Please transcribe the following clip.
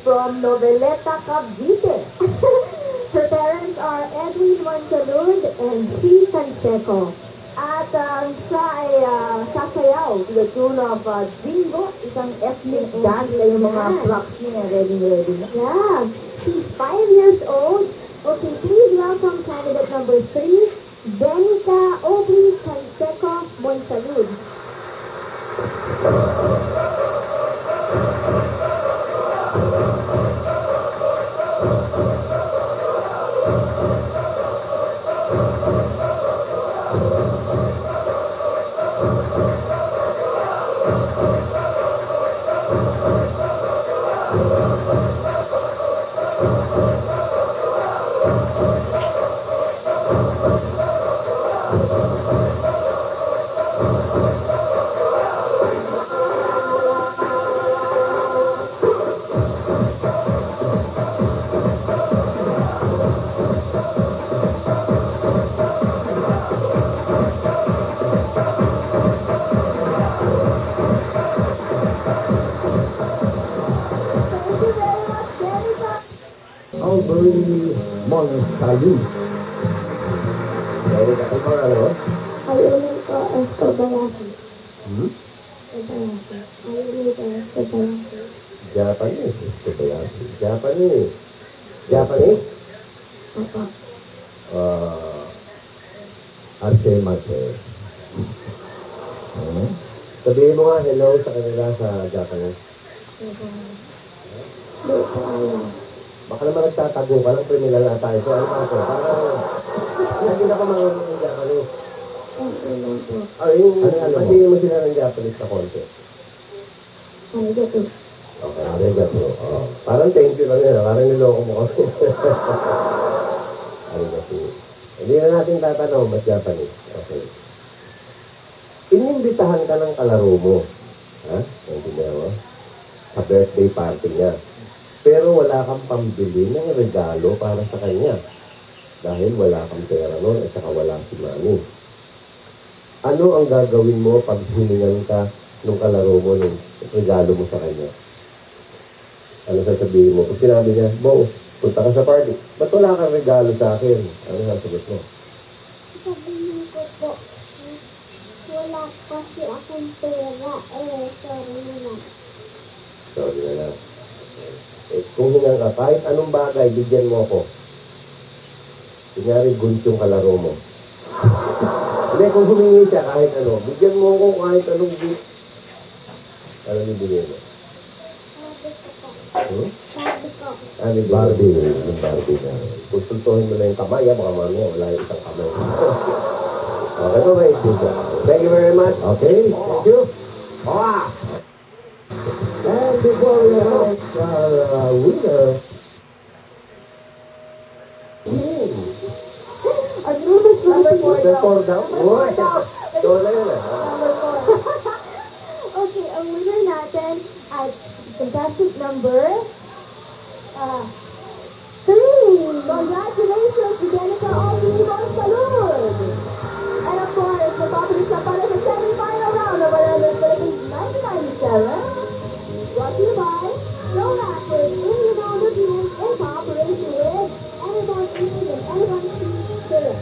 From Noveleta, Cavite. Her parents are Edwin Montalud and C. Canseco. At siya ay sasayaw to the tune of Jingo, isang ethnic dance na yung mga props niya ready na. Yeah, she's 5 years old. Okay, please welcome candidate number 3, Benica Obi Canseco Montalud. Albury Montalu. Dari kat tempat mana? Ayun ko Escobarasi. Japanese. Apa? Arte Mate. Sabihin mo nga hello sa kanila sa Japanese. Baka naman nagtatago ka lang, criminal na tayo. So, ano ka po? Parang, hindi na ka mga Japanese. Ay, hindi mo sila ng Japanese na konti. Okay, arigato. Parang thank you lang yun. Parang niloko mo kami. Arigato. Hindi na natin tatanong, mas Japanese. Okay. Inimbitahan ka ng kalaro mo. Ha? Naintindihan mo? Sa birthday party niya. Pero wala kang pambili ng regalo para sa kanya. Dahil wala kang pera noon at saka wala si mami. Ano ang gagawin mo pag hiningan ka nung kalaro mo, nung regalo mo sa kanya? Ano sasabihin mo? Kung sinabi niya, Bo, punta ka sa party. Ba't wala kang regalo sa akin? Ano sasagot mo? Sabihin ko po, wala kasi akong pera. Sorry naman. Sorry na lang. Kung hingan ka, kahit anong bagay, bigyan mo ako. Kunyari, guns yung kalaro mo. Hindi, kung humingi siya kahit ano, bigyan mo ako kahit anong gift. Ano yung bigyan mo? Sabi ko. Ano yung Barbie? Yung Barbie na. Konsultuhin mo na yung kamay, baka mamaya wala yung isang kamay. Okay po ba? Thank you very much. Okay, thank you. Wow! And before we announce our winner, number 4 daw. Okay, ang winner natin at contestant number 3. Congratulations to Benica Obi Montalud. And of course, matapos na para sa semi-final round of our Philippines 1997. Brought to you by Joe Rackford, Immunonutrients in cooperation with Energon Seed and Energon Seed Syrup.